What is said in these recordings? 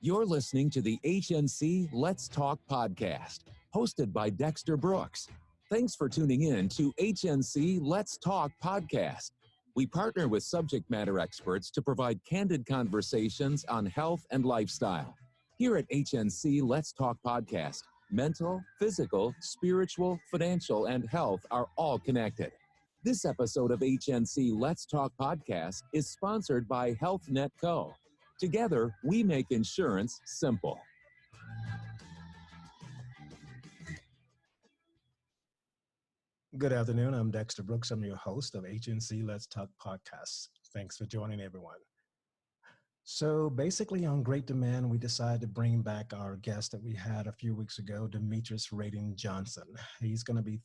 You're listening to the HNC Let's Talk podcast, hosted by Dexter Brooks. Thanks for tuning in to HNC Let's Talk podcast. We partner with subject matter experts to provide candid conversations on health and lifestyle. Here at HNC Let's Talk podcast, mental, physical, spiritual, financial, and health are all connected. This episode of HNC Let's Talk podcast is sponsored by HealthNet Co. Together, we make insurance simple. Good afternoon. I'm Dexter Brooks. I'm your host of HNC Let's Talk podcast. Thanks for joining, everyone. So basically, on Great Demand, we decided to bring back our guest that we had a few weeks ago, Demetrius Rayden Johnson. He's going to be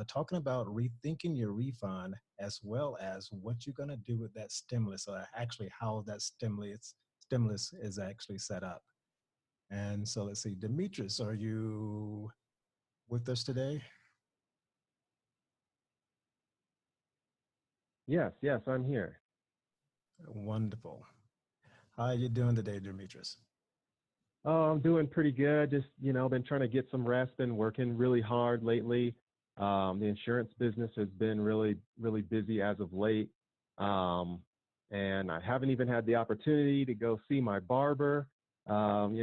talking about rethinking your refund, as well as what you're going to do with that stimulus, or actually how that stimulus is actually set up. And so let's see, Demetrius, are you with us today? Yes, I'm here. Wonderful. How are you doing today, Demetrius? Oh, I'm doing pretty good. Just, been trying to get some rest, been working really hard lately. The insurance business has been really, really busy as of late. And I haven't even had the opportunity to go see my barber. We're on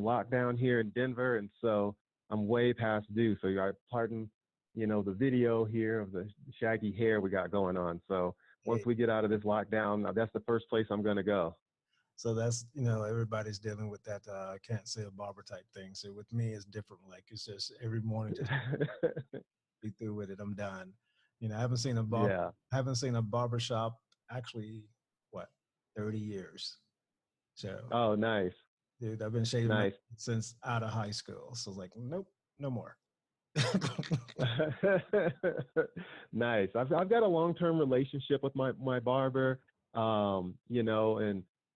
lockdown here in Denver, and so I'm way past due. So pardon, the video here of the shaggy hair we got going on. So once we get out of this lockdown, that's the first place I'm going to go. So that's, everybody's dealing with that can't see a barber type thing. So with me, it's different. Like, it's just every morning, just be through with it. I'm done. I haven't seen a barber shop actually, 30 years. So. Oh, nice. Dude, I've been shaving since out of high school. So it's like, nope, no more. Nice. I've got a long-term relationship with my barber, and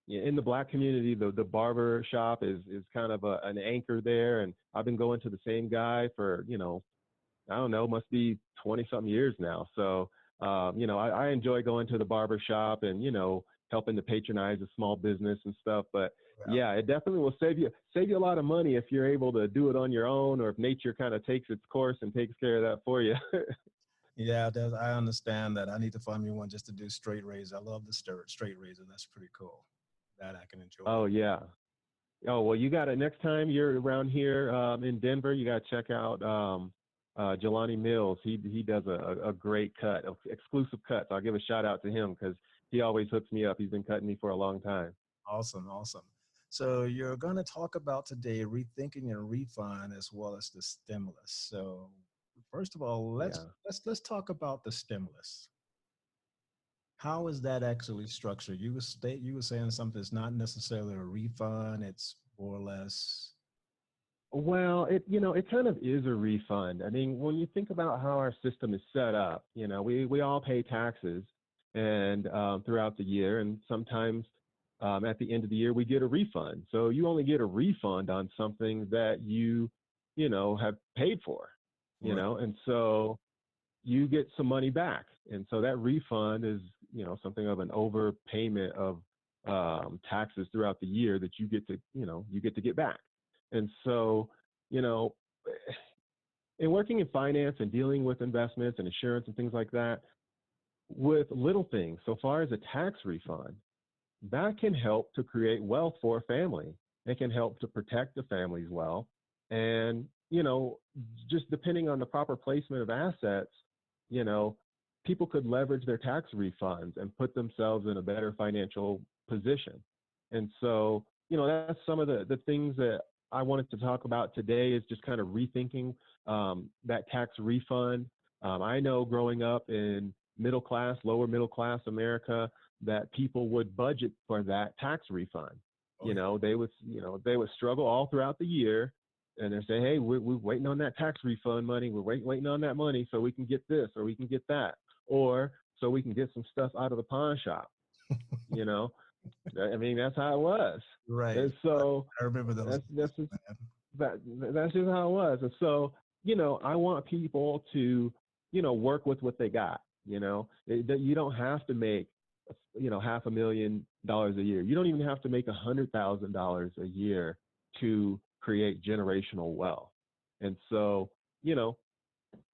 in the Black community, the barber shop is kind of an anchor there. And I've been going to the same guy for, I don't know, must be 20 something years now. So, I enjoy going to the barber shop and, helping to patronize a small business and stuff. But yeah, it definitely will save you a lot of money if you're able to do it on your own, or if nature kind of takes its course and takes care of that for you. Yeah, I understand that. I need to find me one just to do straight razor. I love the straight razor. That's pretty cool. That I can enjoy. Oh, yeah. Oh, well, you got it. Next time you're around here in Denver, you got to check out Jelani Mills. He does a great cut, exclusive cuts. I'll give a shout out to him because he always hooks me up. He's been cutting me for a long time. Awesome. So you're going to talk about today rethinking your refund as well as the stimulus. So first of all, let's talk about the stimulus. How is that actually structured? You were saying something that's not necessarily a refund. It's more or less. Well, it kind of is a refund. I mean, when you think about how our system is set up, we all pay taxes and throughout the year, and sometimes at the end of the year we get a refund. So you only get a refund on something that you have paid for, and so you get some money back. And so that refund is, something of an overpayment of taxes throughout the year that you get to get back. And so, in working in finance and dealing with investments and insurance and things like that, with little things, so far as a tax refund, that can help to create wealth for a family. It can help to protect the family's wealth. And, just depending on the proper placement of assets, people could leverage their tax refunds and put themselves in a better financial position. And so, that's some of the things that I wanted to talk about today, is just kind of rethinking that tax refund. I know growing up in lower middle class America, that people would budget for that tax refund. They would struggle all throughout the year, and they say, hey, we're waiting on that tax refund money. We're waiting on that money so we can get this or we can get that, or so we can get some stuff out of the pawn shop. I mean, that's how it was. Right. And so I remember those. That's just how it was. And so, I want people to, work with what they got. You don't have to make $500,000 a year. You don't even have to make $100,000 a year to create generational wealth. And so,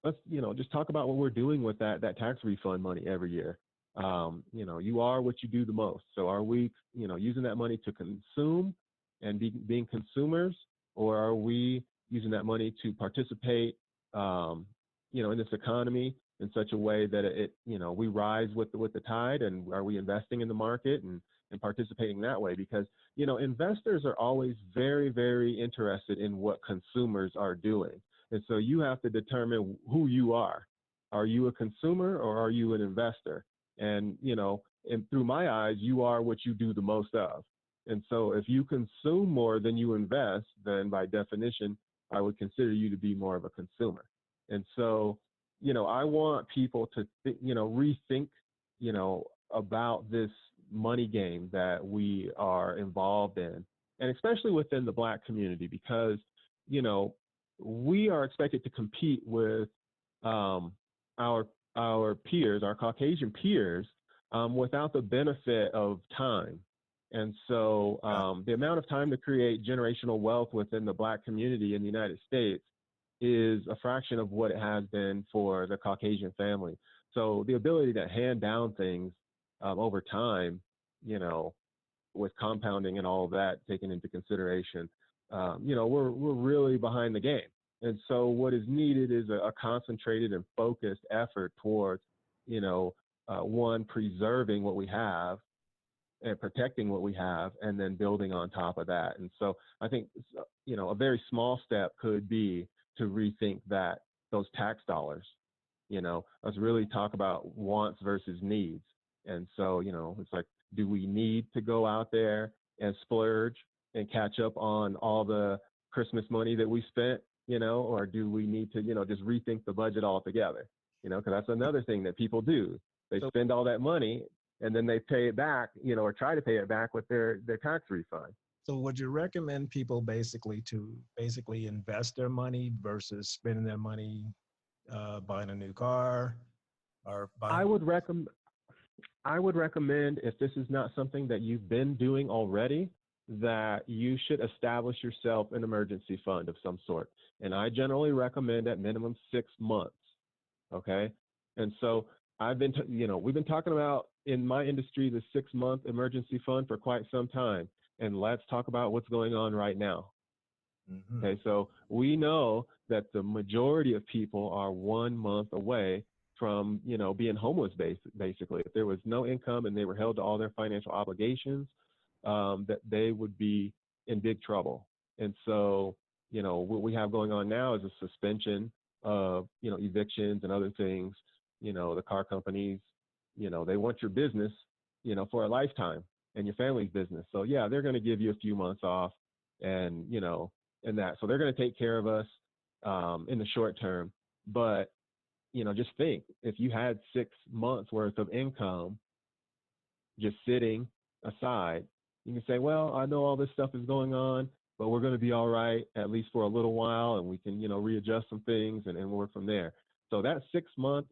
let's, just talk about what we're doing with that tax refund money every year. You are what you do the most. So are we, using that money to consume and being consumers, or are we using that money to participate, in this economy in such a way that we rise with the tide, and are we investing in the market and participating that way? Because, investors are always very, very interested in what consumers are doing. And so you have to determine who you are. Are you a consumer or are you an investor? And, and through my eyes, you are what you do the most of. And so if you consume more than you invest, then by definition, I would consider you to be more of a consumer. And so, I want people to, rethink, about this money game that we are involved in, and especially within the Black community, because, we are expected to compete with our peers, our Caucasian peers, without the benefit of time. And so the amount of time to create generational wealth within the Black community in the United States is a fraction of what it has been for the Caucasian family. So the ability to hand down things over time, with compounding and all of that taken into consideration, we're really behind the game. And so what is needed is a concentrated and focused effort towards, one, preserving what we have and protecting what we have, and then building on top of that. And so I think, a very small step could be to rethink those tax dollars. Let's really talk about wants versus needs. And so, it's like, do we need to go out there and splurge and catch up on all the Christmas money that we spent, or do we need to, just rethink the budget altogether? Because that's another thing that people do. They spend all that money and then they pay it back, or try to pay it back with their tax refund. So would you recommend people basically invest their money versus spending their money buying a new car or buying? I would recommend, if this is not something that you've been doing already, that you should establish yourself an emergency fund of some sort. And I generally recommend at minimum 6 months. Okay. And so we've been talking about in my industry, the 6-month emergency fund for quite some time. And let's talk about what's going on right now. Mm-hmm. Okay. So we know that the majority of people are 1 month away from, being homeless basically. If there was no income and they were held to all their financial obligations, that they would be in big trouble. And so, what we have going on now is a suspension of, evictions and other things. The car companies, they want your business, for a lifetime, and your family's business. So yeah, they're going to give you a few months off, and, and that. So they're going to take care of us in the short term. But, just think, if you had 6 months worth of income just sitting aside, you can say, well, I know all this stuff is going on, but we're going to be all right, at least for a little while, and we can, readjust some things and work from there. So that 6-month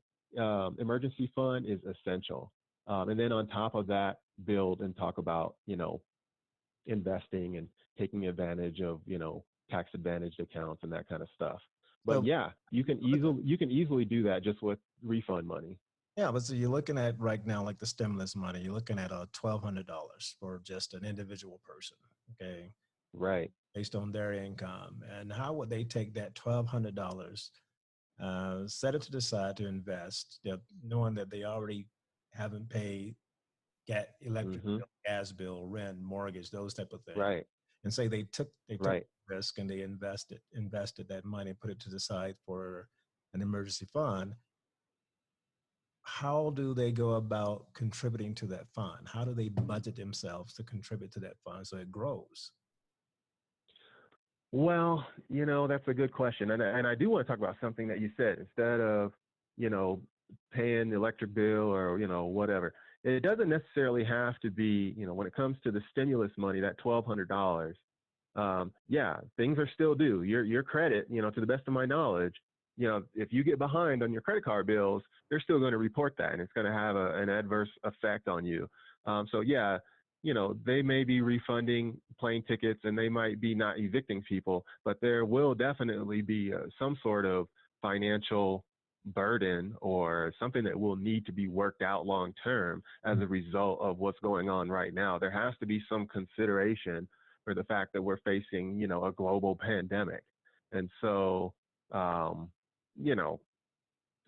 emergency fund is essential. And then on top of that, build and talk about, investing and taking advantage of, tax advantaged accounts and that kind of stuff. But yeah, you can easily do that just with refund money. Yeah, but so you're looking at right now, like the stimulus money, you're looking at $1,200 for just an individual person. Okay. Right. Based on their income. And how would they take that $1,200, set it to the side to invest, knowing that they already haven't paid electric bill, gas bill, rent, mortgage, those type of things. Right. And say they took risk and they invested that money, put it to the side for an emergency fund. How do they go about contributing to that fund? How do they budget themselves to contribute to that fund so it grows? Well, that's a good question. And I do want to talk about something that you said. Instead of, paying the electric bill or, whatever, it doesn't necessarily have to be, when it comes to the stimulus money, that $1,200, yeah, things are still due. Your credit, to the best of my knowledge, if you get behind on your credit card bills, they're still going to report that, and it's going to have an adverse effect on you. So yeah, they may be refunding plane tickets and they might be not evicting people, but there will definitely be some sort of financial burden or something that will need to be worked out long term as a result of what's going on right now. There has to be some consideration for the fact that we're facing, a global pandemic. And so,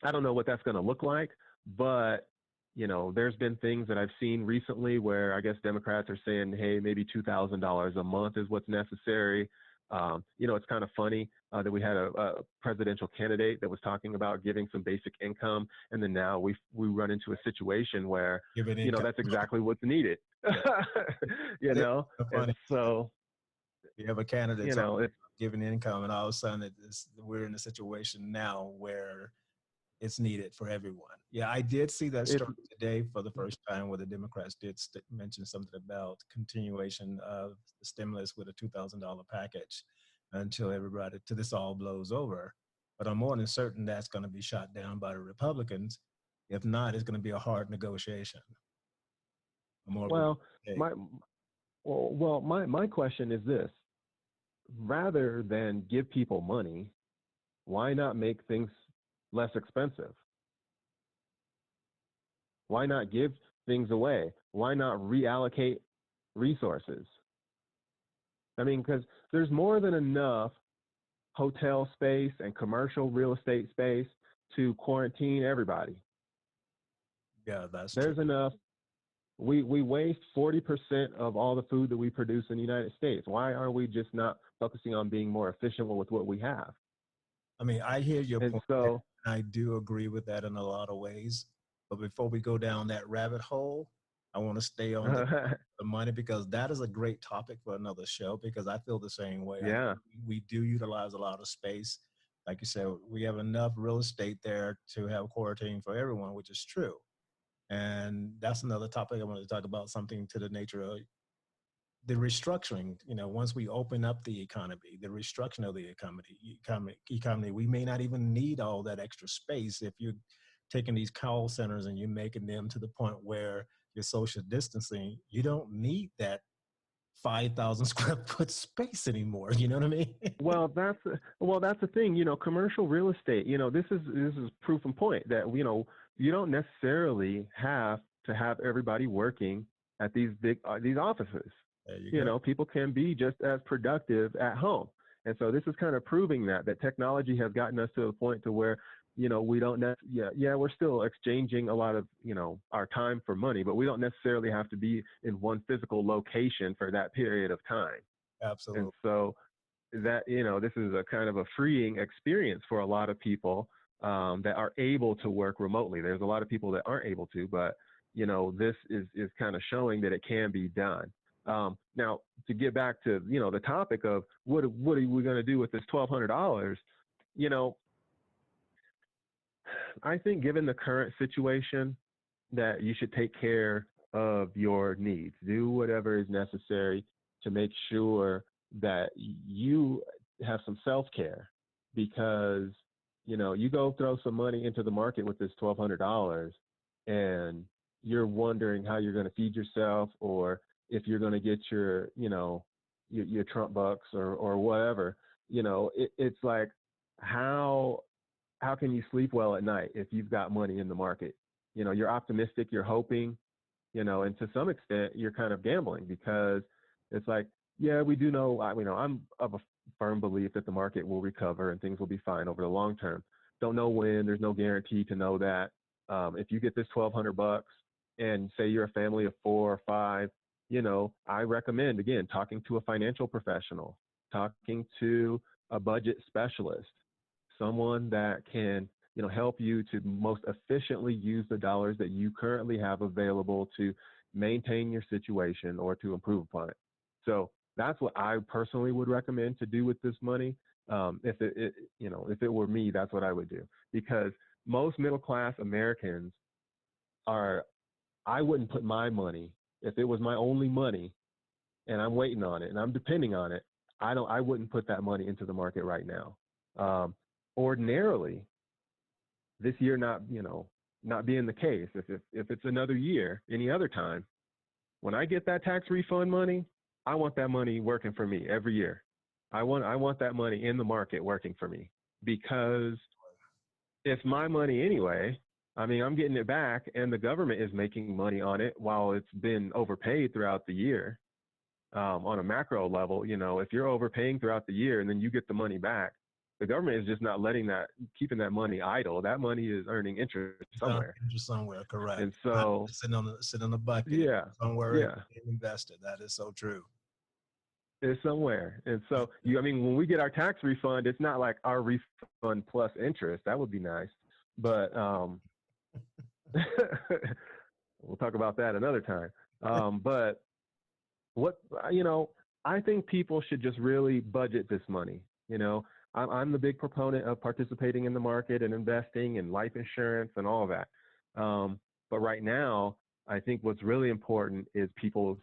I don't know what that's going to look like, but there's been things that I've seen recently where I guess Democrats are saying, hey, maybe $2,000 a month is what's necessary. It's kind of funny that we had a presidential candidate that was talking about giving some basic income, and then now we run into a situation where that's exactly what's needed. And so you have a candidate giving income, and all of a sudden we're in a situation now where it's needed for everyone. Yeah, I did see that story today for the first time where the Democrats did mention something about continuation of the stimulus with a $2,000 package until this all blows over. But I'm more than certain that's going to be shot down by the Republicans. If not, it's going to be a hard negotiation. My question is this: rather than give people money, why not make things less expensive? Why not give things away? Why not reallocate resources? I mean, because there's more than enough hotel space and commercial real estate space to quarantine everybody. Yeah, there's true. Enough. We waste 40% of all the food that we produce in the United States. Why are we just not focusing on being more efficient with what we have? I mean, I hear your point. So, I do agree with that in a lot of ways. But before we go down that rabbit hole, I want to stay on the money, because that is a great topic for another show, because I feel the same way. Yeah. We do utilize a lot of space. Like you said, we have enough real estate there to have quarantine for everyone, which is true. And that's another topic I wanted to talk about, something to the nature of the restructuring. Once we open up the economy, the restructuring of the economy, we may not even need all that extra space. If you're taking these call centers and you're making them to the point where you're social distancing, you don't need that 5,000 square foot space anymore. You know what I mean? Well, that's the thing. Commercial real estate. This is proof and point that you don't necessarily have to have everybody working at these these offices. People can be just as productive at home. And so this is kind of proving that technology has gotten us to a point to where, we don't, we're still exchanging a lot of, our time for money, but we don't necessarily have to be in one physical location for that period of time. Absolutely. And so that, this is a kind of a freeing experience for a lot of people that are able to work remotely. There's a lot of people that aren't able to, but, this is kind of showing that it can be done. Now, to get back to, the topic of what are we going to do with this $1,200, I think given the current situation that you should take care of your needs, do whatever is necessary to make sure that you have some self-care, because, you go throw some money into the market with this $1,200 and you're wondering how you're going to feed yourself, or if you're going to get your Trump bucks or whatever, it's like, how can you sleep well at night if you've got money in the market? You're optimistic, you're hoping, and to some extent you're kind of gambling, because it's like, yeah, we do know, I'm of a firm belief that the market will recover and things will be fine over the long term. Don't know when, there's no guarantee to know that. If you get this $1,200 and say you're a family of 4 or 5, I recommend, again, talking to a financial professional, talking to a budget specialist, someone that can, help you to most efficiently use the dollars that you currently have available to maintain your situation or to improve upon it. So that's what I personally would recommend to do with this money. If it were me, that's what I would do, because most middle-class Americans I wouldn't put my money, if it was my only money and I'm waiting on it and I'm depending on it, I wouldn't put that money into the market right now. Ordinarily, this year not not being the case. If it's another year, any other time, when I get that tax refund money, I want that money working for me every year. I want that money in the market working for me, because it's my money anyway. I mean, I'm getting it back, and the government is making money on it while it's been overpaid throughout the year. On a macro level, if you're overpaying throughout the year and then you get the money back, the government is just not keeping that money idle. That money is earning interest somewhere. Interest somewhere, correct. And so sitting on the bucket. yeah, Somewhere yeah, being invested. That is so true. it's somewhere. And so when we get our tax refund, it's not like our refund plus interest. That would be nice, but we'll talk about that another time. But I think people should just really budget this money. I'm the big proponent of participating in the market and investing and life insurance and all of that. But right now, I think what's really important is people's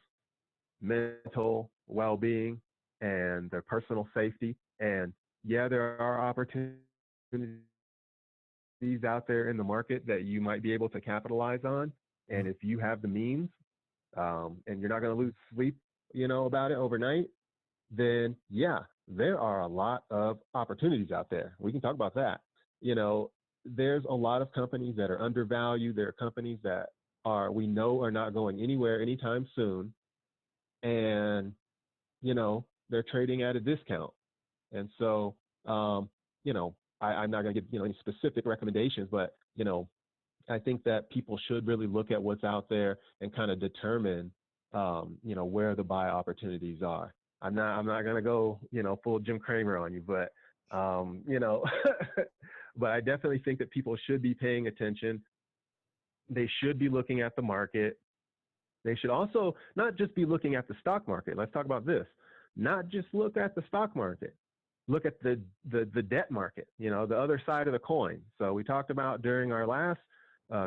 mental well-being and their personal safety. And yeah, there are opportunities out there in the market that you might be able to capitalize on. And if you have the means, and you're not going to lose sleep, about it overnight, then yeah, there are a lot of opportunities out there. We can talk about that. There's a lot of companies that are undervalued. There are companies that we know are not going anywhere anytime soon. And, they're trading at a discount. And so, I'm not going to give, any specific recommendations, but, I think that people should really look at what's out there and kind of determine, where the buy opportunities are. I'm not going to go, full Jim Cramer on you, but, but I definitely think that people should be paying attention. They should be looking at the market. They should also not just be looking at the stock market. Let's talk about this. Not just look at the stock market. Look at the debt market, the other side of the coin. So we talked about during our last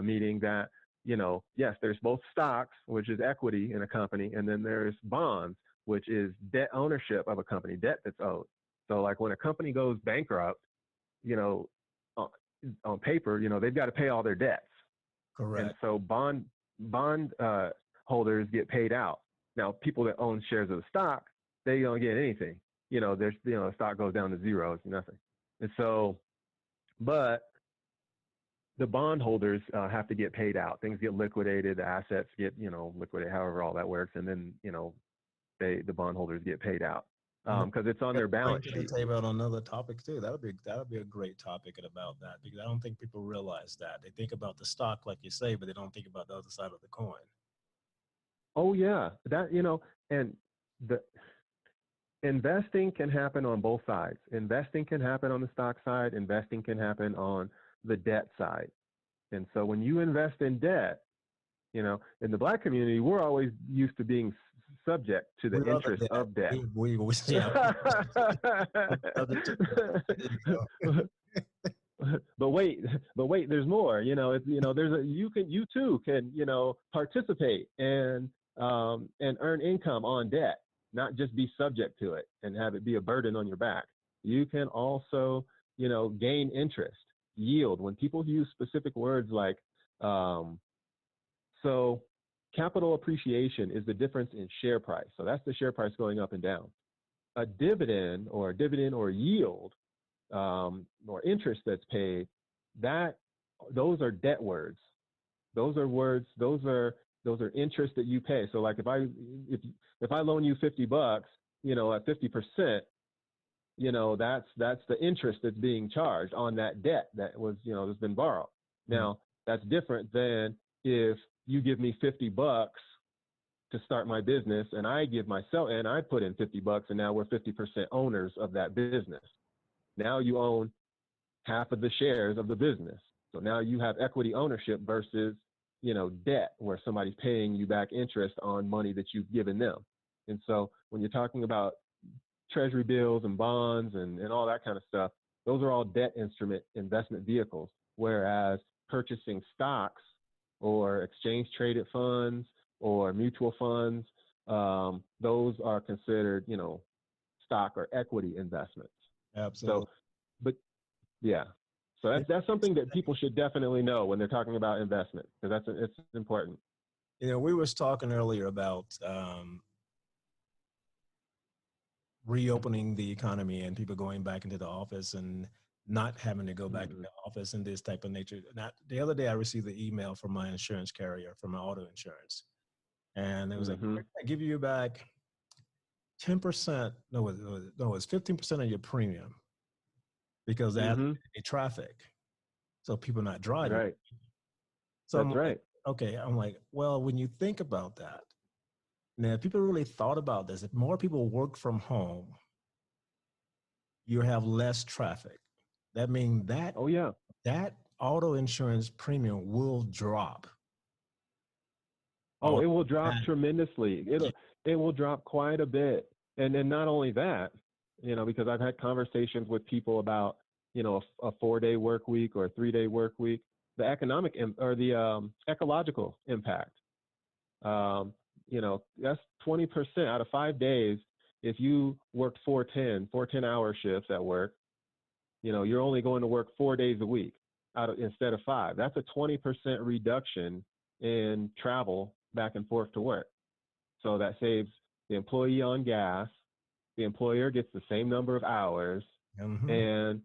meeting that, yes, there's both stocks, which is equity in a company, and then there's bonds, which is debt ownership of a company, debt that's owed. So like when a company goes bankrupt, on paper, they've got to pay all their debts. Correct. And so bond holders get paid out. Now, people that own shares of the stock, they don't get anything. The stock goes down to zero, it's nothing. And so, but the bond holders have to get paid out. Things get liquidated, the assets get, liquidated, however all that works. And then, the bondholders get paid out because it's on their balance sheet. Tell you about another topic too. That'll be a great topic about that, because I don't think people realize that. They think about the stock, like you say, but they don't think about the other side of the coin. Oh yeah, that and the investing can happen on both sides. Investing can happen on the stock side. Investing can happen on the debt side. And so when you invest in debt, in the Black community, we're always used to being subject to the interest of debt. But wait, there's more. You too can participate and earn income on debt, not just be subject to it and have it be a burden on your back. You can also gain interest, yield. When people use specific words like so capital appreciation is the difference in share price. So that's the share price going up and down. A dividend or yield or interest that's paid, those are debt words. Those are words. Those are interest that you pay. So like if I loan you $50, at 50%, that's the interest that's being charged on that debt that was that's been borrowed. Now that's different than if you give me $50 to start my business, and I put in $50, and now we're 50% owners of that business. Now you own half of the shares of the business. So now you have equity ownership versus, debt, where somebody's paying you back interest on money that you've given them. And so when you're talking about treasury bills and bonds and all that kind of stuff, those are all debt instrument investment vehicles, whereas purchasing stocks or exchange traded funds or mutual funds, those are considered, stock or equity investments. Absolutely. So, but yeah. So that's something that people should definitely know when they're talking about investment, because it's important. We was talking earlier about reopening the economy and people going back into the office and not having to go back to the office and this type of nature. Not the other day, I received the email from my insurance carrier for my auto insurance, and it was like, I give you back 10%. No, it's 15% of your premium because that's a traffic, so people not driving. Right. So That's I'm right. like, okay, I'm like, well, when you think about that, now if people really thought about this, if more people work from home, you have less traffic. That means that that auto insurance premium will drop. Oh, it will drop tremendously. It will drop quite a bit. And then not only that, because I've had conversations with people about, a 4-day work week or a 3-day work week, the economic or the ecological impact. That's 20% out of 5 days. If you worked 10-hour shifts at work, you're only going to work 4 days a week instead of 5. That's a 20% reduction in travel back and forth to work. So that saves the employee on gas. The employer gets the same number of hours, and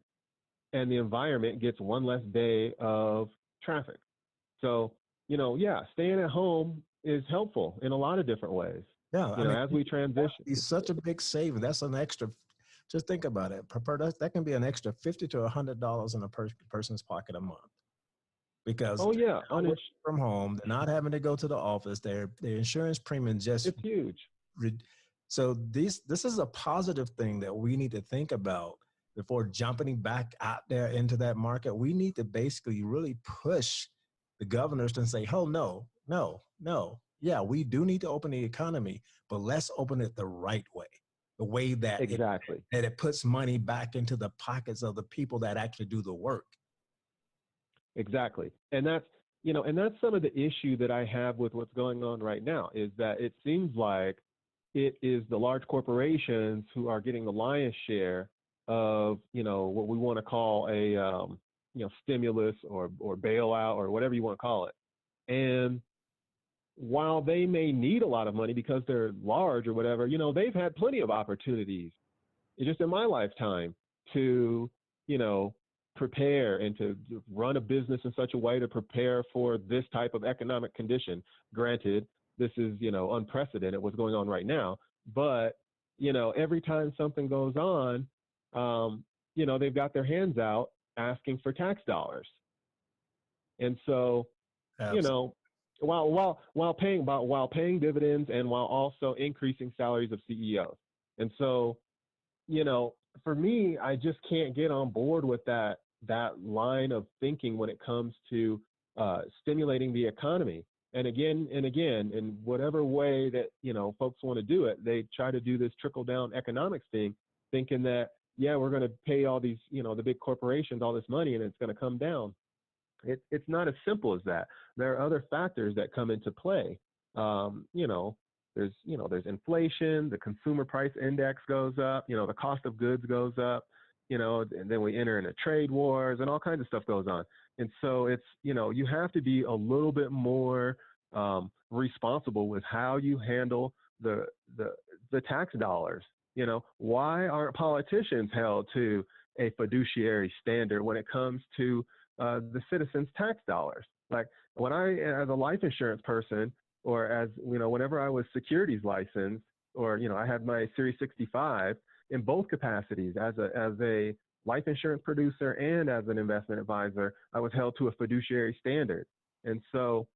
the environment gets one less day of traffic. So, staying at home is helpful in a lot of different ways. Yeah, as we transition. It's such a big saving. That's an extra. Just think about it. That can be an extra $50 to $100 in a person's pocket a month. Because from home, they're not having to go to the office. Their insurance premium it's huge. So this is a positive thing that we need to think about before jumping back out there into that market. We need to basically really push the governors to say, oh, no. Yeah, we do need to open the economy, but let's open it the right way. The way that it puts money back into the pockets of the people that actually do the work. Exactly. And that's some of the issue that I have with what's going on right now, is that it seems like it is the large corporations who are getting the lion's share of, what we want to call a, stimulus or bailout or whatever you want to call it. And while they may need a lot of money because they're large or whatever, they've had plenty of opportunities just in my lifetime to, prepare and to run a business in such a way to prepare for this type of economic condition. Granted, this is, unprecedented what's going on right now, but, every time something goes on, they've got their hands out asking for tax dollars. And so, while paying dividends and while also increasing salaries of CEOs. And so, for me, I just can't get on board with that line of thinking when it comes to stimulating the economy. And again, in whatever way that, folks want to do it, they try to do this trickle down economics thing, thinking that, we're going to pay all these, the big corporations all this money and it's going to come down. It's not as simple as that. There are other factors that come into play. There's inflation, the consumer price index goes up, the cost of goods goes up, and then we enter into trade wars and all kinds of stuff goes on. And so it's, you have to be a little bit more responsible with how you handle the tax dollars. Why aren't politicians held to a fiduciary standard when it comes to the citizens' tax dollars? Like when as a life insurance person, or as, whenever I was securities licensed, or, I had my Series 65 in both capacities as a life insurance producer and as an investment advisor, I was held to a fiduciary standard. And so,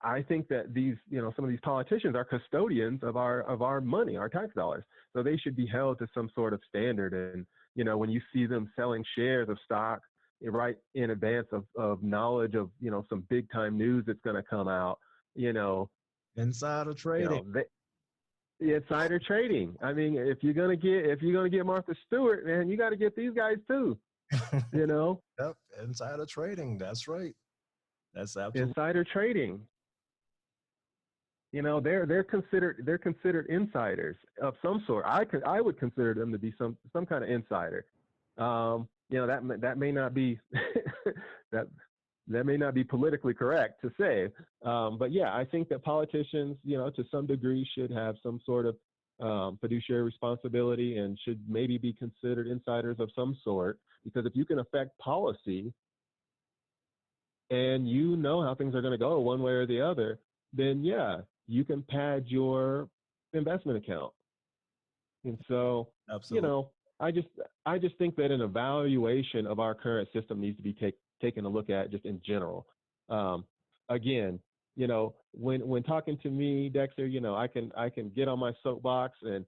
I think that these, some of these politicians are custodians of our money, our tax dollars. So they should be held to some sort of standard. And, when you see them selling shares of stock right in advance of knowledge of, some big time news that's going to come out, insider trading. Insider trading. I mean, if you're gonna get Martha Stewart, man, you got to get these guys too. Yep, insider trading. That's right. That's absolutely insider trading. They're considered insiders of some sort. I would consider them to be some kind of insider. that may not be that that may not be politically correct to say, but yeah, I think that politicians, to some degree, should have some sort of fiduciary responsibility and should maybe be considered insiders of some sort. Because if you can affect policy and you know how things are going to go one way or the other, then yeah, you can pad your investment account. And so, Absolutely. I just think that an evaluation of our current system needs to be taken a look at just in general. Again, when talking to me, Dexter, I can get on my soapbox and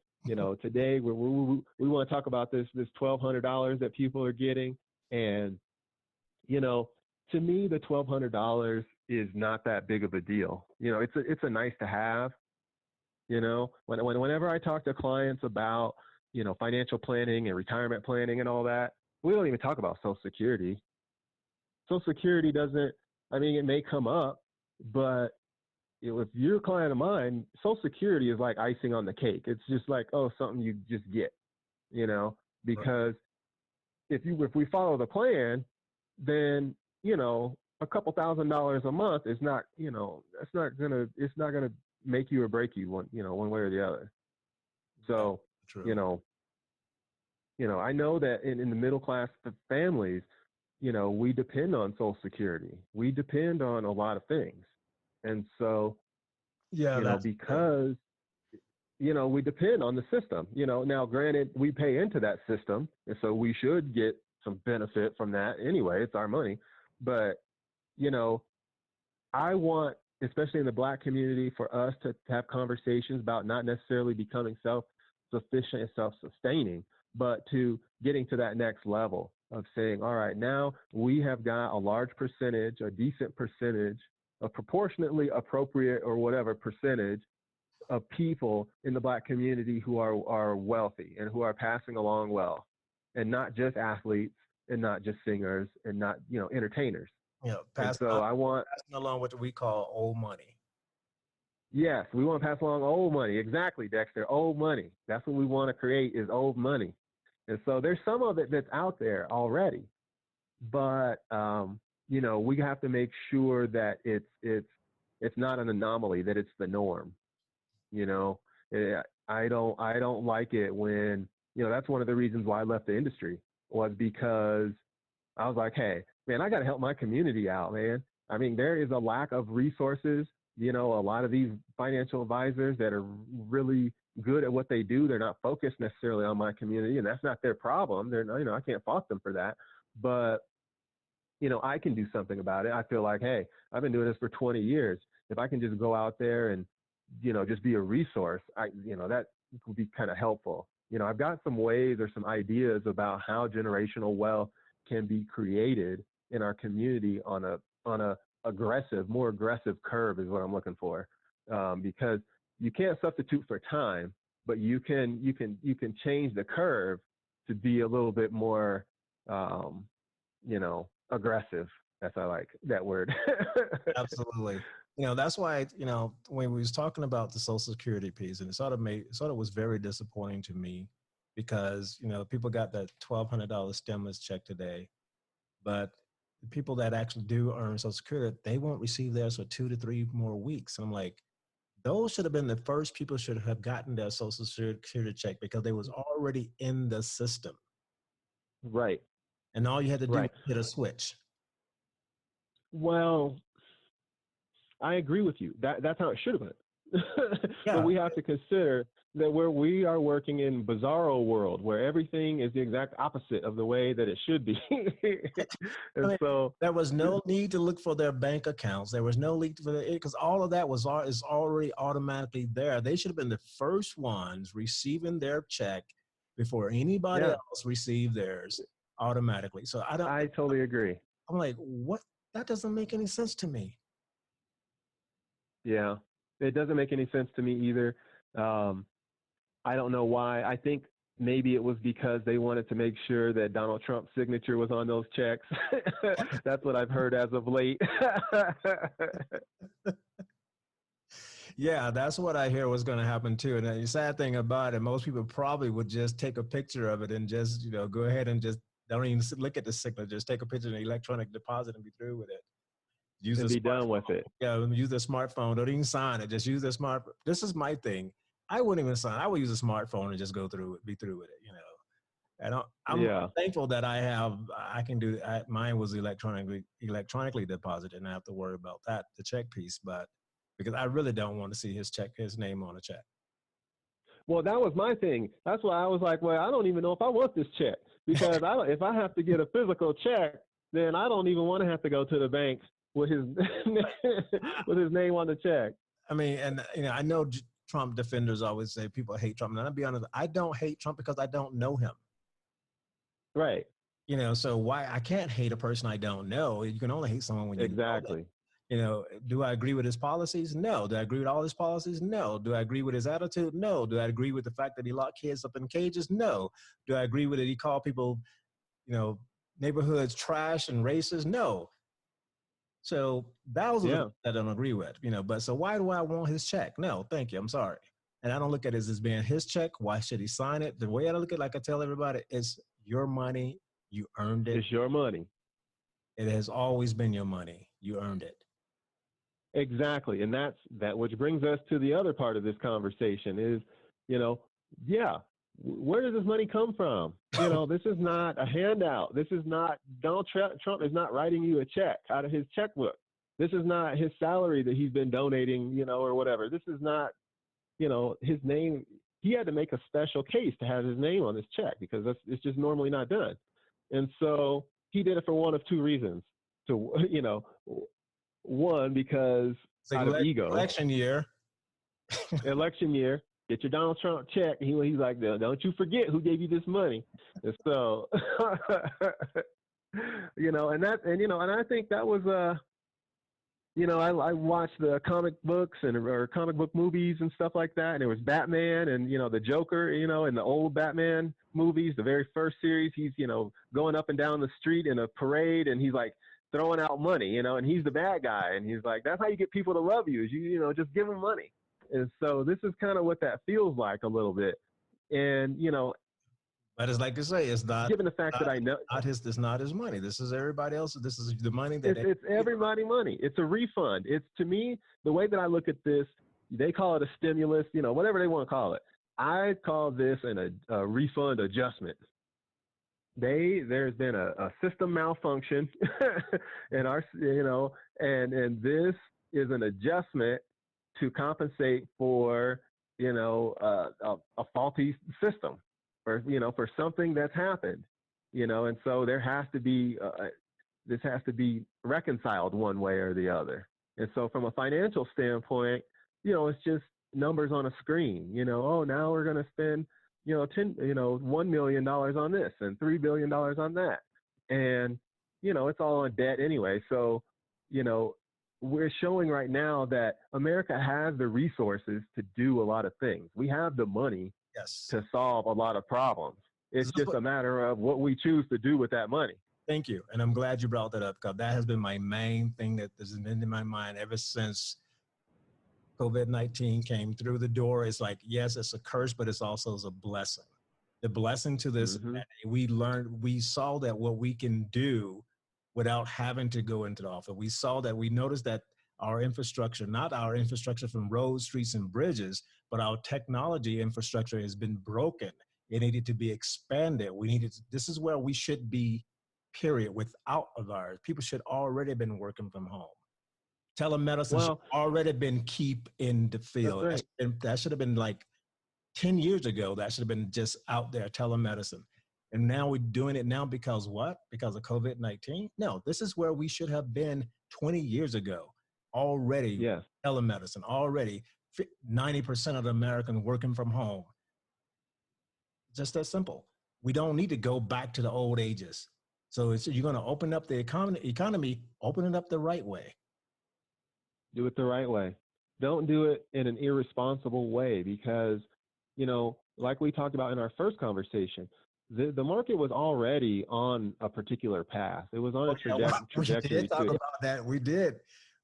today we want to talk about this $1,200 that people are getting, and to me the $1,200 is not that big of a deal. It's a nice to have. Whenever I talk to clients about, financial planning and retirement planning and all that, we don't even talk about Social Security. Social Security it may come up, but if you're a client of mine, Social Security is like icing on the cake. It's just like, something you just get, because if we follow the plan, then, a couple $1,000s a month is not, it's not gonna make you or break you one way or the other. So, True. I know that in the middle class families, we depend on Social Security. We depend on a lot of things. And so, because, we depend on the system, now granted, we pay into that system. And so we should get some benefit from that anyway. It's our money. But, I want, especially in the Black community, for us to have conversations about not necessarily becoming self-sufficient and self-sustaining, but to getting to that next level of saying, all right, now we have got a large percentage, a decent percentage, a proportionately appropriate or whatever percentage of people in the Black community who are wealthy and who are passing along wealth, and not just athletes and not just singers and not, entertainers. Passing along what we call old money. Yes, we want to pass along old money. Exactly, Dexter. Old money. That's what we want to create, is old money. And so there's some of it that's out there already, but we have to make sure that it's not an anomaly, that it's the norm. I don't like it when, that's one of the reasons why I left the industry, was because I was like, hey, man, I got to help my community out, man. I mean, there is a lack of resources. A lot of these financial advisors that are really good at what they do, they're not focused necessarily on my community, and that's not their problem. I can't fault them for that. But, I can do something about it. I feel like, hey, I've been doing this for 20 years. If I can just go out there and, just be a resource, that would be kind of helpful. I've got some ways or some ideas about how generational wealth can be created in our community on a more aggressive curve is what I'm looking for. Because you can't substitute for time, but you can change the curve to be a little bit more, aggressive. That's, I like that word. Absolutely. That's why, when we was talking about the Social Security piece, and it sort of was very disappointing to me, because, people got that $1,200 stimulus check today, but the people that actually do earn Social Security, they won't receive theirs for 2 to 3 more weeks. And I'm like, those should have been the first people should have gotten their Social Security check, because they was already in the system. Right. And all you had to do was hit a switch. Well, I agree with you. That's how it should have been. But we have to consider that we are working in bizarro world, where everything is the exact opposite of the way that it should be. So there was no need to look for their bank accounts. There was no need for it, because all of that is already automatically there. They should have been the first ones receiving their check before anybody else received theirs automatically. So I totally agree. I'm like, what? That doesn't make any sense to me. Yeah, it doesn't make any sense to me either. I don't know why. I think maybe it was because they wanted to make sure that Donald Trump's signature was on those checks. That's what I've heard as of late. Yeah, that's what I hear was going to happen too. And the sad thing about it, most people probably would just take a picture of it and just, go ahead and just Don't even look at the signature. Just take a picture of the electronic deposit and be through with it. Use And the be done with smartphone. it. Yeah, use the smartphone. Don't even sign it. Just use the smart. This is my thing. I wouldn't even sign. I would use a smartphone and just go through it, be through with it. And I'm Yeah. thankful that I can do. Mine was electronically deposited, and I have to worry about that, the check piece. But because I really don't want to see his name on a check. Well, that was my thing. That's why I was like, well, I don't even know if I want this check, because if I have to get a physical check, then I don't even want to have to go to the bank with his with his name on the check. I mean, and I know Trump defenders always say people hate Trump, and I'll be honest, I don't hate Trump because I don't know him. Right. So why I can't hate a person I don't know. You can only hate someone when you exactly. know them. Do I agree with his policies? No. Do I agree with all his policies? No. Do I agree with his attitude? No. Do I agree with the fact that he locked kids up in cages? No. Do I agree with it? He called people, neighborhoods trash and racist? No. So those are the I don't agree with, but so why do I want his check? No, thank you. I'm sorry. And I don't look at it as being his check. Why should he sign it? The way I look at it, like I tell everybody, it's your money. You earned it. It's your money. It has always been your money. You earned it. Exactly. And that which brings us to the other part of this conversation is, where does this money come from? This is not a handout. This is not Donald Trump is not writing you a check out of his checkbook. This is not his salary that he's been donating, or whatever. This is not, his name. He had to make a special case to have his name on this check because it's just normally not done. And so he did it for one of two reasons. So, one, because out of ego. Election year. Election year. Get your Donald Trump check. He's like, don't you forget who gave you this money. And so, and I think that was, I watched the comic books or comic book movies and stuff like that. And there was Batman and, the Joker, in the old Batman movies, the very first series, he's, going up and down the street in a parade and he's like throwing out money, and he's the bad guy. And he's like, that's how you get people to love you is just give them money. And so this is kind of what that feels like a little bit. And, but it's like I say, it's not, given the fact that I know it's not his money. This is everybody else. This is the money that it's everybody money. It's a refund. It's, to me, the way that I look at this, they call it a stimulus, whatever they want to call it. I call this a refund adjustment. There's been a system malfunction and and this is an adjustment to compensate for, a faulty system or, for something that's happened, and so there has to be, this has to be reconciled one way or the other. And so from a financial standpoint, it's just numbers on a screen, now we're going to spend, $1 million on this and $3 billion on that. And, it's all on debt anyway. So, we're showing right now that America has the resources to do a lot of things. We have the money to solve a lot of problems. It's just a matter of what we choose to do with that money. Thank you. And I'm glad you brought that up because that has been my main thing that has been in my mind ever since COVID-19 came through the door. It's like, yes, it's a curse, but it's also a blessing. The blessing to this, we saw that what we can do without having to go into the office. We noticed that our infrastructure, not our infrastructure from roads, streets, and bridges, but our technology infrastructure has been broken. It needed to be expanded. This is where we should be, period, without a virus. People should already been working from home. Telemedicine should already been keep in the field. Right. That should have been like 10 years ago. That should have been just out there, telemedicine. And now we're doing it now because what? Because of COVID-19? No, this is where we should have been 20 years ago already. Yes. Telemedicine, already 90% of the Americans working from home. Just that simple. We don't need to go back to the old ages. So you're going to open up the economy, open it up the right way. Do it the right way. Don't do it in an irresponsible way because, like we talked about in our first conversation, the market was already on a particular path. It was on a trajectory. We did talk about that. We did.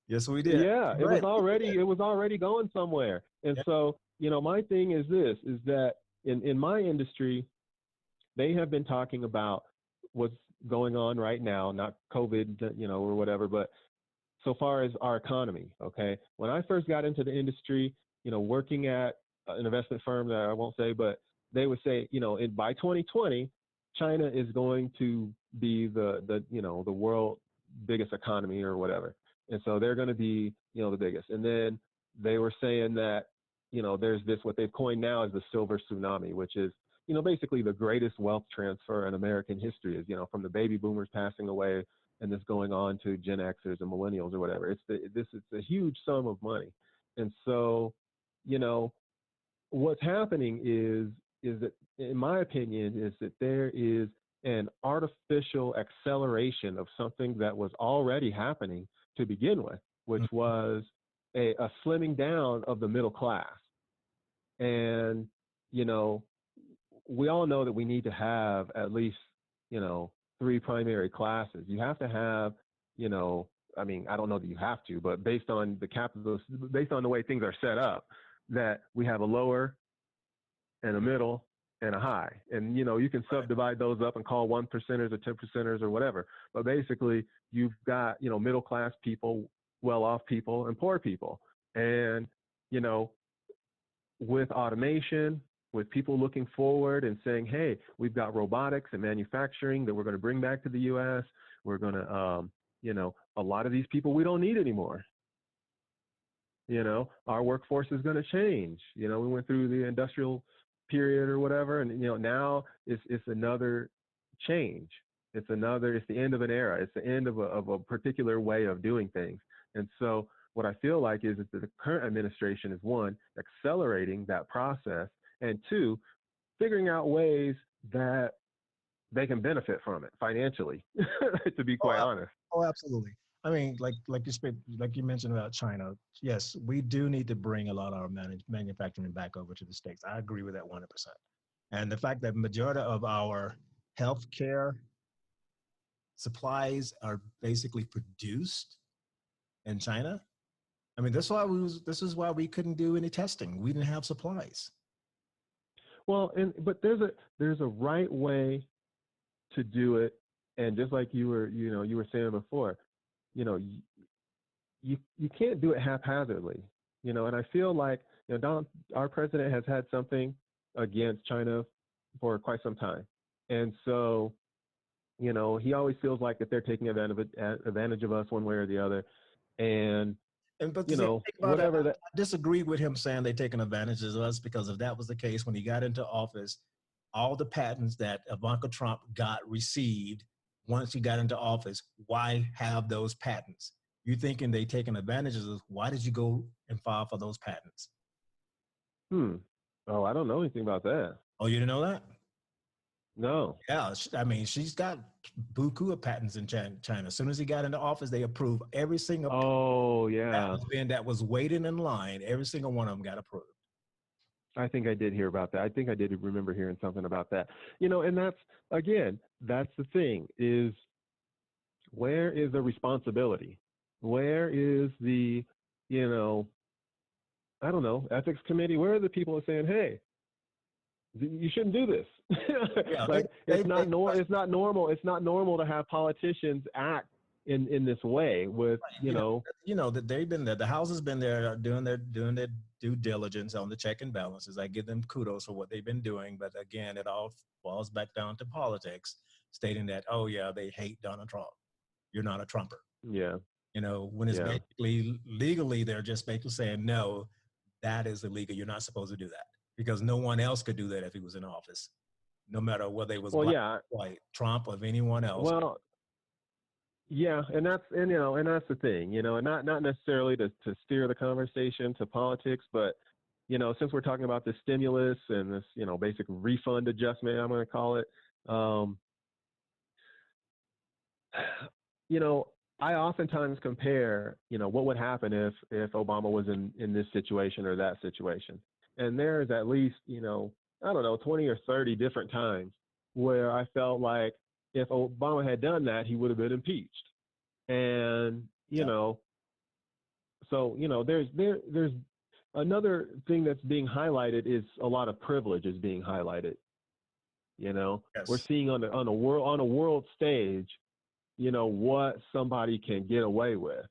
Yes, we did. Yeah, it was already going somewhere. And so, my thing is that in my industry, they have been talking about what's going on right now, not COVID, or whatever, but so far as our economy, okay? When I first got into the industry, working at an investment firm that I won't say, but they would say, by 2020, China is going to be the world biggest economy or whatever. And so they're going to be, the biggest. And then they were saying that, there's this, what they've coined now as the silver tsunami, which is, basically the greatest wealth transfer in American history is, from the baby boomers passing away and this going on to Gen Xers and millennials or whatever. It's a huge sum of money. And so, what's happening is that, in my opinion, is that there is an artificial acceleration of something that was already happening to begin with, which was a slimming down of the middle class. And, we all know that we need to have at least, 3 primary classes. You have to have, I mean, I don't know that you have to, but based on based on the way things are set up, that we have a lower and a middle and a high. And, you can subdivide those up and call 1%ers or 10%ers or whatever. But basically, you've got, middle class people, well-off people, and poor people. And, with automation, with people looking forward and saying, hey, we've got robotics and manufacturing that we're going to bring back to the U.S. We're going to, a lot of these people we don't need anymore. Our workforce is going to change. We went through the industrial period or whatever, and, now it's another change. It's the end of an era. It's the end of a particular way of doing things. And so what I feel like is that the current administration is, 1, accelerating that process, and 2, figuring out ways that they can benefit from it financially, to be quite honest. Oh, absolutely. I mean, like you mentioned about China. Yes, we do need to bring a lot of our manufacturing back over to the States. I agree with that 100%. And the fact that majority of our healthcare supplies are basically produced in China. I mean, this is why we couldn't do any testing. We didn't have supplies. Well, but there's a right way to do it, and just like you were saying before, you can't do it haphazardly, and I feel like our president has had something against China for quite some time, and so he always feels like that they're taking advantage of us one way or the other, But whatever that. I disagree with him saying they're taking advantage of us, because if that was the case, when he got into office, all the patents that Ivanka Trump received once he got into office, why have those patents? You thinking they taking advantage of us? Why did you go and file for those patents? Oh, I don't know anything about that. Oh, you didn't know that? No. Yeah, I mean, she's got buku of patents in China. As soon as he got into office, they approved every single. Oh, yeah. That was waiting in line. Every single one of them got approved. I think I did hear about that. I think I did remember hearing something about that. And that's the thing, is where is the responsibility? Where is the, I don't know, ethics committee? Where are the people saying, hey, you shouldn't do this? Yeah, it's not normal. It's not normal to have politicians act in this way with, that they've been there. The House has been there doing their due diligence on the check and balances. I give them kudos for what they've been doing. But again, it all falls back down to politics, stating that, oh yeah, they hate Donald Trump. You're not a Trumper. Yeah. When it's basically legally, they're just basically saying, no, that is illegal. You're not supposed to do that, because no one else could do that if he was in office, no matter whether it was white, Trump, or anyone else. Well, yeah, and that's the thing, and not necessarily to steer the conversation to politics, but since we're talking about the stimulus and this basic refund adjustment, I'm going to call it, I oftentimes compare what would happen if Obama was in this situation or that situation, and there's at least 20 or 30 different times where I felt like if Obama had done that, he would have been impeached. And, so, there's another thing that's being highlighted is a lot of privilege is being highlighted. We're Yes. seeing on a world stage, what somebody can get away with.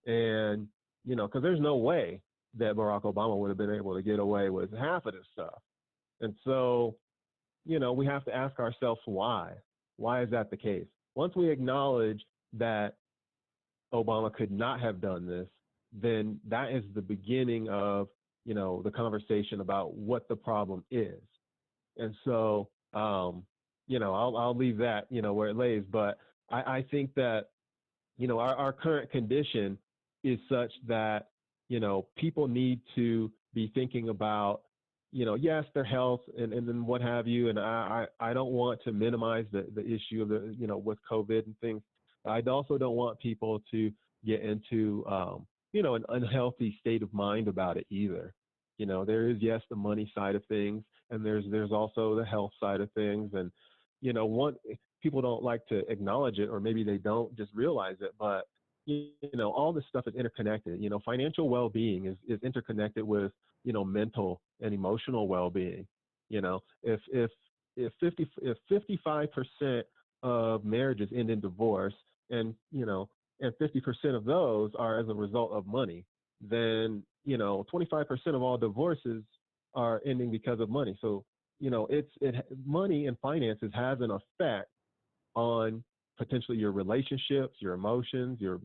And, because there's no way that Barack Obama would have been able to get away with half of this stuff. And so, we have to ask ourselves why. Why is that the case? Once we acknowledge that Obama could not have done this, then that is the beginning of, the conversation about what the problem is. And so, I'll leave that, where it lays. But I think that, our current condition is such that, people need to be thinking about, yes, their health and then what have you. And I don't want to minimize the issue of with COVID and things. I also don't want people to get into, an unhealthy state of mind about it either. There is, yes, the money side of things, and there's also the health side of things. And, people don't like to acknowledge it, or maybe they don't just realize it, but, all this stuff is interconnected. Financial well-being is interconnected with, mental and emotional well-being. If 55% of marriages end in divorce, and 50% of those are as a result of money, then 25% of all divorces are ending because of money. So money and finances has an effect on potentially your relationships, your emotions, your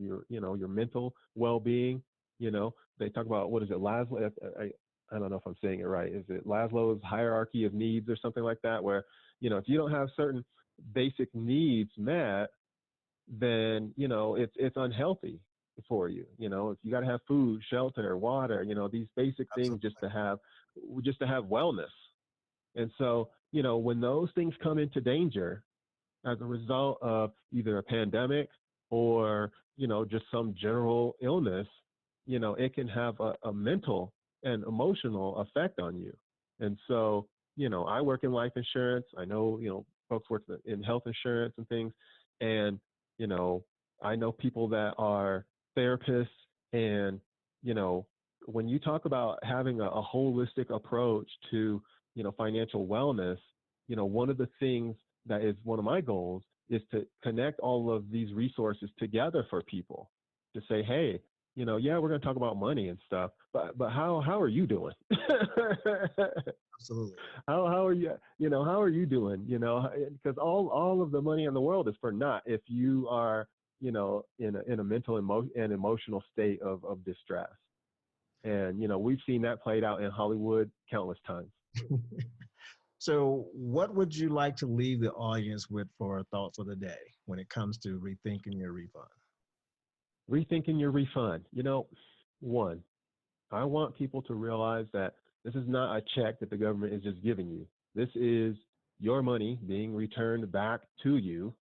mental well-being. They talk about, what is it, Laszlo? I don't know if I'm saying it right. Is it Maslow's hierarchy of needs or something like that? Where if you don't have certain basic needs met, then it's unhealthy for you. If you got to have food, shelter, water, these basic things Absolutely. just to have wellness. And so when those things come into danger as a result of either a pandemic or just some general illness, it can have a mental and emotional effect on you. And so I work in life insurance. I know folks work in health insurance and things, and I know people that are therapists. And when you talk about having a holistic approach to financial wellness, one of the things that is one of my goals is to connect all of these resources together for people to say, hey, yeah, we're going to talk about money and stuff, but how are you doing? Absolutely. How are you, how are you doing? Because all of the money in the world is for naught if you are, in a mental and emotional state of distress. And, we've seen that played out in Hollywood countless times. So, what would you like to leave the audience with for a thought for the day when it comes to rethinking your refund? Rethinking your refund. One, I want people to realize that this is not a check that the government is just giving you. This is your money being returned back to you.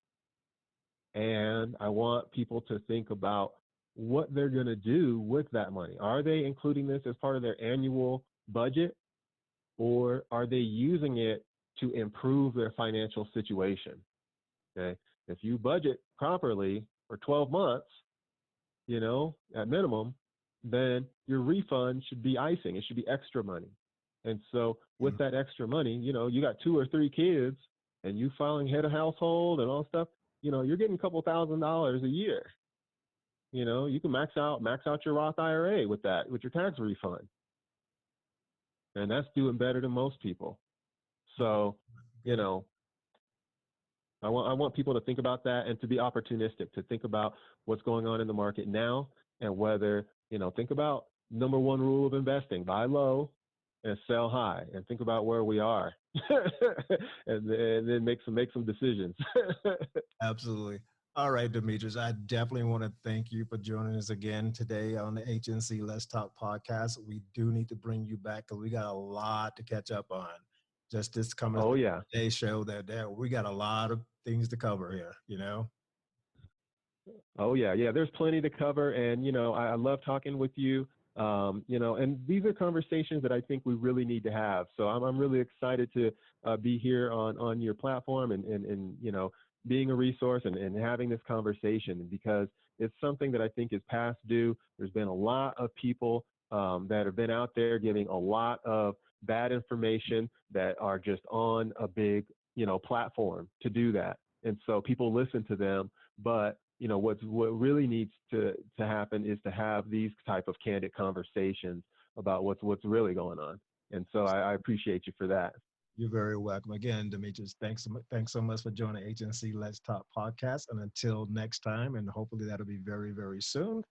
And I want people to think about what they're going to do with that money. Are they including this as part of their annual budget, or are they using it to improve their financial situation? Okay. If you budget properly for 12 months, at minimum, then your refund should be icing. It should be extra money. And so with that extra money, you got 2 or 3 kids and you filing head of household and all stuff, you're getting a couple $1,000s a year. You can max out your Roth IRA with that, with your tax refund. And that's doing better than most people. So, I want people to think about that and to be opportunistic, to think about what's going on in the market now, and whether, think about number 1 rule of investing: buy low and sell high, and think about where we are and then make some decisions. Absolutely. All right, Demetrius, I definitely want to thank you for joining us again today on the HNC Let's Talk podcast. We do need to bring you back because we got a lot to catch up on. Just this coming day show that we got a lot of things to cover here, Oh yeah. There's plenty to cover. And, I love talking with you. And these are conversations that I think we really need to have. So I'm really excited to be here on your platform and being a resource and having this conversation, because it's something that I think is past due. There's been a lot of people that have been out there giving a lot of bad information that are just on a big platform to do that. And so people listen to them, but what really needs to happen is to have these type of candid conversations about what's really going on. And so I appreciate you for that. You're very welcome. Again, Demetrius, thanks so much for joining HNC Let's Talk podcast. And until next time, and hopefully that'll be very, very soon,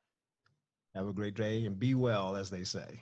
have a great day and be well, as they say.